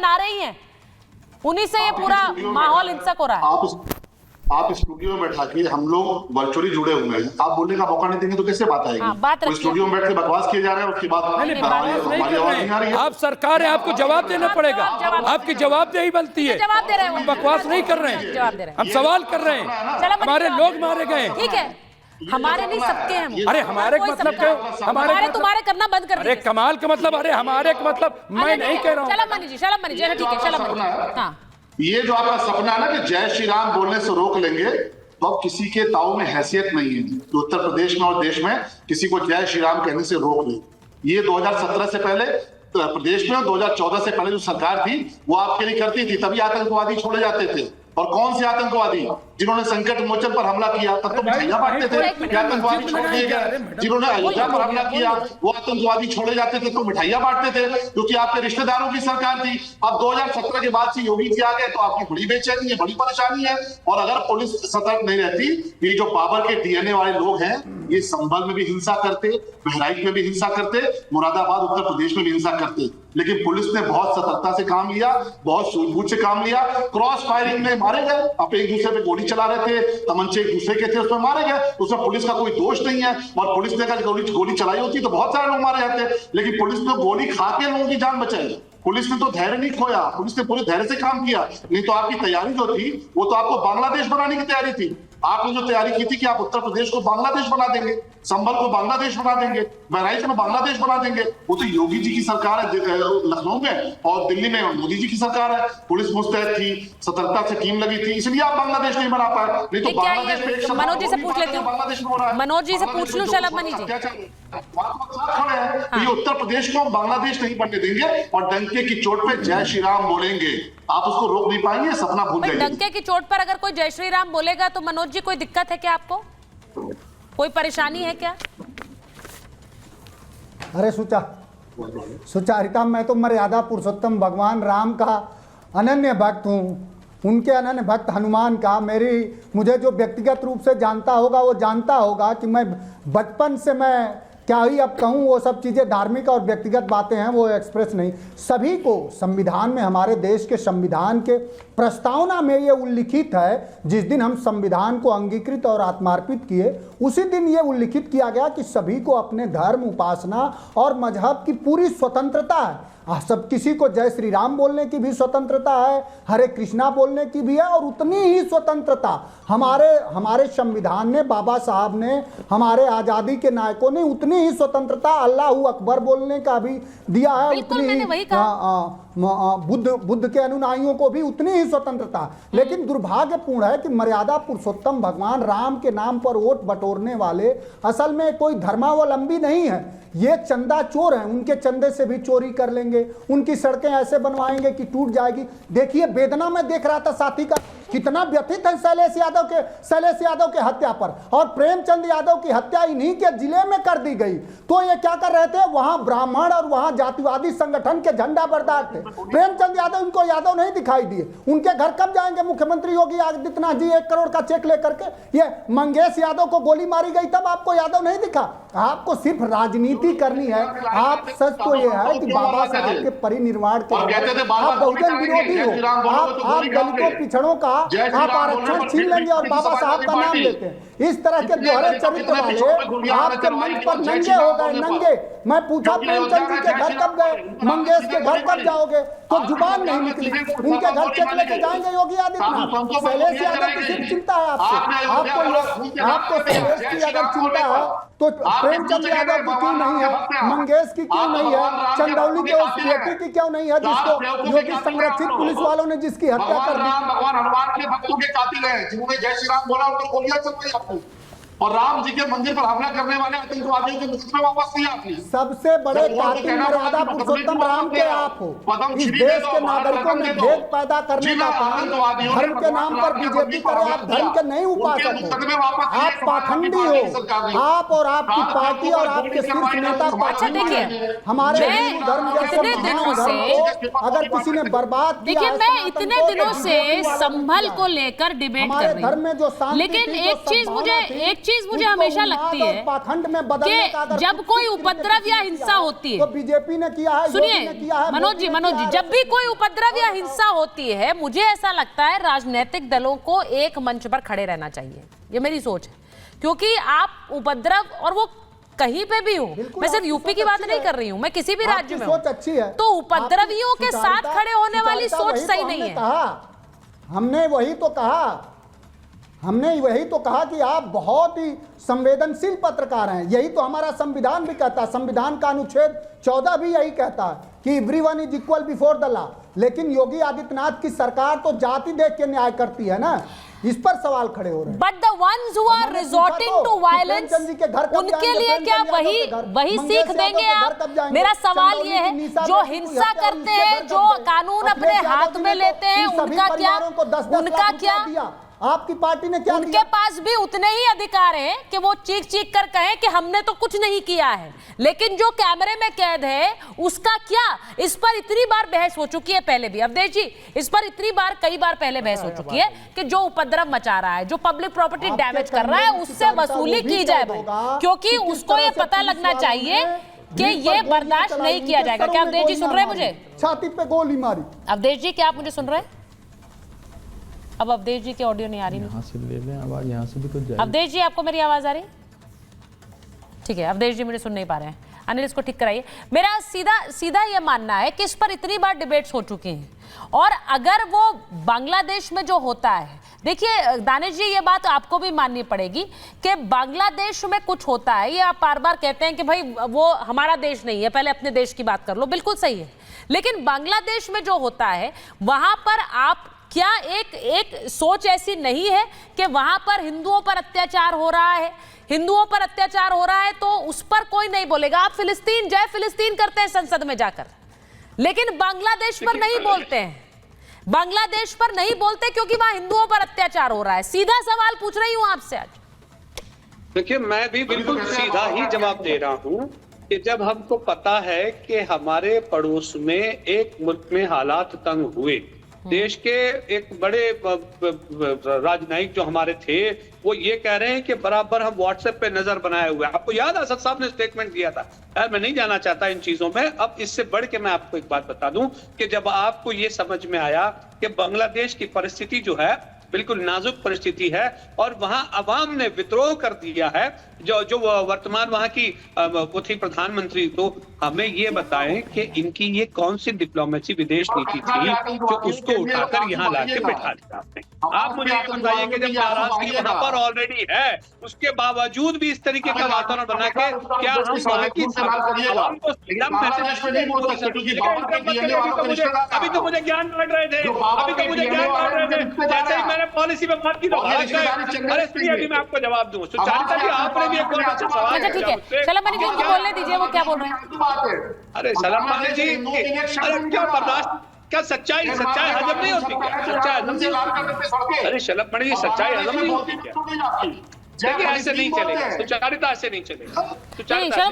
नारे ही हैं, उन्हीं से ये पूरा माहौल हिंसक हो रहा है। आप स्टूडियो में बैठा के हम लोग वर्चुअली जुड़े हुए हैं, आप बोलने का मौका नहीं देंगे तो कैसे बात आएगी? बात स्टूडियो में बैठ के बकवास किए जा रहे हैं, उसके बाद हमारी आवाज नहीं आ रही है। आप सरकार है, आपको जवाब देना पड़ेगा, आपकी जवाबदेही बनती है। जवाब दे रहे हैं, हम बकवास नहीं कर रहे हैं, हम सवाल कर रहे हैं। हमारे लोग मारे गए, ठीक है, हमारे नहीं सबके हैं। अरे हमारे का मतलब क्या? हमारे तुम्हारे करना बंद कर। अरे कमाल का मतलब, अरे हमारे का मतलब मैं नहीं कह रहा हूँ। शलभ मनी जी, ठीक है, शलभ मनी। हाँ, ये जो आपका सपना है ना कि जय श्री राम बोलने से रोक लेंगे, तो अब किसी के ताऊ में हैसियत नहीं है कि उत्तर प्रदेश में और देश में किसी को जय श्री राम कहने से रोक ले। ये 2017 से पहले प्रदेश में और 2014 से पहले जो सरकार थी वो आपके लिए करती थी, तभी आतंकवादी छोड़े जाते थे। और कौन से आतंकवादी? जिन्होंने संकट मोचन पर हमला किया तब तो मिठाइयां बांटते थे कि आतंकवादी छोड़ दिए गए। जिन्होंने अयोध्या पर हमला किया वो आतंकवादी छोड़े जाते थे तो मिठाइयां बांटते थे, क्योंकि आपके रिश्तेदारों की सरकार थी। अब 2017 के बाद से योगी जी आ गए तो आपकी बड़ी बेचैनी है, बड़ी परेशानी है। और अगर पुलिस सतर्क नहीं रहती, ये जो बाबर के डीएनए वाले लोग हैं ये संभल में भी हिंसा करते, बहराइच में भी हिंसा करते, मुरादाबाद उत्तर प्रदेश में भी हिंसा करते। लेकिन पुलिस ने बहुत सतर्कता से काम लिया, बहुत सूझबूझ से काम लिया। क्रॉस फायरिंग में मारे गए, आप एक दूसरे पे गोली चला रहे थे, तमंचे एक दूसरे के थे, उसमें मारे गए, उसमें पुलिस का कोई दोष नहीं है। और पुलिस ने अगर गोली चलाई होती तो बहुत सारे लोग मारे जाते, लेकिन पुलिस ने गोली खा के लोगों की जान बचाई। पुलिस ने तो धैर्य नहीं खोया, पुलिस ने पूरे धैर्य से काम किया। नहीं तो आपकी तैयारी जो थी वो तो आपको बांग्लादेश बनाने की तैयारी थी। आपने जो तैयारी की थी कि आप उत्तर प्रदेश को बांग्लादेश बना देंगे, संभल को बांग्लादेश बना देंगे, बहराइच में बांग्लादेश बना देंगे। वो तो योगी जी की सरकार है लखनऊ में, और दिल्ली में मोदी जी की सरकार है। पुलिस मुस्तैद थी, सतर्कता से टीम लगी थी, इसलिए आप बांग्लादेश नहीं बना पाए। नहीं तो बांग्लादेश में मनोज जी से पूछ लेती हूँ, मनोज जी से पूछ लूं शलभ मनी जी। ये उत्तर प्रदेश को हम बांग्लादेश नहीं बनने देंगे और डंके की चोट पे जय श्री राम बोलेंगे। आप उसको रोक नहीं पाएंगे, सपना भूल जाएंगे। डंके की चोट पर अगर कोई जय श्री राम बोलेगा तो मनोज जी कोई दिक्कत है क्या आपको? कोई परेशानी है क्या? अरे सुचारिता, मैं तो मर्यादा पुरुषोत्तम भगवान राम का अनन्य भक्त हूँ, उनके अनन्य भक्त हनुमान का। मुझे जो व्यक्तिगत रूप से जानता होगा वो जानता होगा कि मैं बचपन से मैं क्या ही अब कहूँ, वो सब चीज़ें धार्मिक और व्यक्तिगत बातें हैं, वो एक्सप्रेस नहीं। सभी को संविधान में, हमारे देश के संविधान के प्रस्तावना में ये उल्लिखित है, जिस दिन हम संविधान को अंगीकृत और आत्मार्पित किए उसी दिन ये उल्लिखित किया गया कि सभी को अपने धर्म, उपासना और मजहब की पूरी स्वतंत्रता है। सब किसी को जय श्री राम बोलने की भी स्वतंत्रता है, हरे कृष्णा बोलने की भी है, और उतनी ही स्वतंत्रता हमारे संविधान ने, बाबा साहब ने, हमारे आज़ादी के नायकों ने उतनी ही स्वतंत्रता अल्लाहू अकबर बोलने का भी दिया है। उतनी ही बुद्ध के अनुयायियों को भी उतनी ही स्वतंत्रता। लेकिन दुर्भाग्यपूर्ण है कि मर्यादा पुरुषोत्तम भगवान राम के नाम पर वोट बटोरने वाले असल में कोई धर्मावलंबी नहीं है, ये चंदा चोर हैं। उनके चंदे से भी चोरी कर लेंगे, उनकी सड़कें ऐसे बनवाएंगे कि टूट जाएगी। देखिए वेदना में देख रहा था साथी का, कितना व्यथित है शैलेश यादव के हत्या पर, और प्रेमचंद यादव की हत्या इन्हीं के जिले में कर दी गई। तो ये क्या कर रहे थे, वहां ब्राह्मण और वहां जातिवादी संगठन के झंडा बरदार थे। प्रेमचंद यादव, इनको यादव नहीं दिखाई दिए। उनके घर कब जाएंगे मुख्यमंत्री योगी आदित्यनाथ जी 1 करोड़ का चेक लेकर के? ये मंगेश यादव को गोली मारी गई तब आपको यादव नहीं दिखा? आपको सिर्फ राजनीति करनी है। आप सच तो ये है कि बाबा साहब के परिनिर्वाण के आप बहुजन विरोधी हो, आप दलितों पिछड़ों का आप आरक्षण छीन लेंगे और बाबा साहब का नाम लेते हैं। इस तरह के दोहरे चरित्र वाले आपके मंच पर नंगे हो गए, नंगे। मैं पूछा प्रेमचंद जी के घर कब गए, मंगेश के घर कब जाओगे, तो जुबान नहीं निकली। उनके घर चेक लेके जाएंगे योगी आदित्यनाथ? शैलेश यादव की सिर्फ चिंता है आपको शैलेश की अगर चिंता है तो प्रेमचंद यादव की क्यों नहीं है, मंगेश की क्यों नहीं है, चंदौली के उस बेटी की क्यों नहीं है जिसको योगी संरक्षित पुलिस वालों ने जिसकी हत्या कर दी? भगवान हनुमान के भक्तों के कातिल हैं, जिन्होंने जय श्री राम बोला उनको गोलियां चलवाई आपको, और राम जी के मंदिर पर हमला करने वाले आतंकवादियों के मुख में वापस नहीं आती। सबसे बड़े कातिल मर्यादा पुरुषोत्तम राम के आप हो। इस देश के नागरिकों में भेद पैदा करने का काम धर्म के नाम पर बीजेपी करे। आप धर्म के नहीं उपासक हो, आप पाखंडी हो। आप और आपकी पार्टी और आपके शीर्ष नेता पाखंडी हैं। हमारे हिंदू धर्म इतने दिनों से अगर किसी ने बर्बाद किया, देखिए मैं इतने दिनों से संभल को लेकर डिबेट कर रही हूँ, लेकिन एक चीज मुझे हमेशा लगती है पाखंड में बदलने का कि जब कोई उपद्रव या हिंसा होती है तो बीजेपी ने किया है, सुनिए मनोज जी, जब भी कोई उपद्रव या हिंसा होती है मुझे ऐसा लगता है राजनीतिक दलों को एक मंच पर खड़े रहना चाहिए, ये मेरी सोच है। क्योंकि आप उपद्रव, और वो कहीं पे भी हो, मैं सिर्फ यूपी की बात नहीं कर रही हूं, मैं किसी भी राज्य में सोच अच्छी है, तो उपद्रवियों के साथ खड़े होने वाली सोच सही नहीं है। हमने वही तो कहा कि आप बहुत ही संवेदनशील पत्रकार हैं। यही तो हमारा संविधान भी कहता है, संविधान का अनुच्छेद 14 भी यही कहता है कि everyone is equal before the law. लेकिन योगी आदित्यनाथ की सरकार तो जाति देख के न्याय करती है ना, इस पर सवाल खड़े हो रहे हैं। But the ones who are resorting to violence, उनके लिए क्या वही सीख देंगे आप? मेरा सवाल ये है, जो हिंसा करते हैं, जो कानून अपने हाथ में लेते हैं, उनका क्या? आपकी पार्टी ने क्या? उनके पास भी उतने ही अधिकार हैं कि वो चीख चीख कर कहें कि हमने तो कुछ नहीं किया है, लेकिन जो कैमरे में कैद है उसका क्या? इस पर इतनी बार बहस हो चुकी है पहले भी, अवधेश जी, इस पर कई बार पहले बहस हो चुकी है कि जो उपद्रव मचा रहा है, जो पब्लिक प्रॉपर्टी डैमेज कर रहा है, उससे वसूली की जाए भाई, क्योंकि उसको ये पता लगना चाहिए कि ये बर्दाश्त नहीं किया जाएगा। क्या अवधेश जी सुन रहे हैं मुझे? छाती पे गोली मारी। अवधेश जी, क्या आप मुझे सुन रहे हैं? अब अवधेश जी की ऑडियो नहीं आ रही। यहाँ से ले लें आवाज, यहाँ से भी कुछ जाए। अवधेश जी, आपको मेरी आवाज आ रही? ठीक है, अवधेश जी मुझे सुन नहीं पा रहे हैं। अनिल, इसको ठीक कराइए। मेरा सीधा ये मानना है कि इस पर इतनी बार डिबेट्स हो चुकी हैं, और अगर वो बांग्लादेश में जो होता है, देखिए दानिश जी, ये बात आपको भी माननी पड़ेगी कि बांग्लादेश में कुछ होता है। ये आप बार बार कहते हैं कि भाई वो हमारा देश नहीं है, पहले अपने देश की बात कर लो, बिल्कुल सही है। लेकिन बांग्लादेश में जो होता है वहां पर आप क्या एक सोच ऐसी नहीं है कि वहां पर हिंदुओं पर अत्याचार हो रहा है, हिंदुओं पर अत्याचार हो रहा है तो उस पर कोई नहीं बोलेगा। आप फिलिस्तीन, जय फिलिस्तीन करते हैं संसद में जाकर, लेकिन बांग्लादेश पर नहीं बोलते हैं। बांग्लादेश पर नहीं बोलते क्योंकि वहां हिंदुओं पर अत्याचार हो रहा है। सीधा सवाल पूछ रही हूं आपसे आज। देखिए, मैं भी बिल्कुल सीधा ही जवाब दे रहा हूं कि जब हमको पता है कि हमारे पड़ोस में एक मुल्क में हालात तंग हुए, देश के एक बड़े राजनयिक जो हमारे थे वो ये कह रहे हैं कि बराबर हम व्हाट्सएप पे नजर बनाए हुए। आपको याद है असद साहब ने स्टेटमेंट दिया था। यार मैं नहीं जाना चाहता इन चीजों में। अब इससे बढ़ के मैं आपको एक बात बता दूं कि जब आपको ये समझ में आया कि बांग्लादेश की परिस्थिति जो है बिल्कुल नाजुक परिस्थिति है और वहां अवाम ने विद्रोह कर दिया है, जो वर्तमान वहां की वो थी प्रधानमंत्री, तो हमें ये बताएं कि इनकी ये कौन सी डिप्लोमेसी विदेश नीति थी जो उसको उठाकर यहाँ लाके बैठा दिया आपने। आप मुझे ये बताइए कि जब नाराजगी वहां पर ऑलरेडी है, उसके बावजूद भी इस तरीके का वातावरण बना के क्या हम वहां की अवाम को अभी तो मुझे ज्ञान बांट रहे थे, जैसे ही मैंने पॉलिसी में बात की तो अरे सुनिए, अभी मैं आपको जवाब दूं। सुचारिता जी, आपने भी एक बहुत अच्छा सवाल किया। ठीक है, सलाम जी, उनको बोलने दीजिए, वो क्या बोल रहे हैं। अरे सलाम जी, अरे क्या बर्दाश्त, क्या सच्चाई हजम नहीं होती क्या? सच्चाई हजम नहीं होती? अरे शलभ जी, सच्चाई हजम नहीं होती क्या? देखिए ऐसे नहीं चलेगा, सुचारिता ऐसे नहीं चलेगा।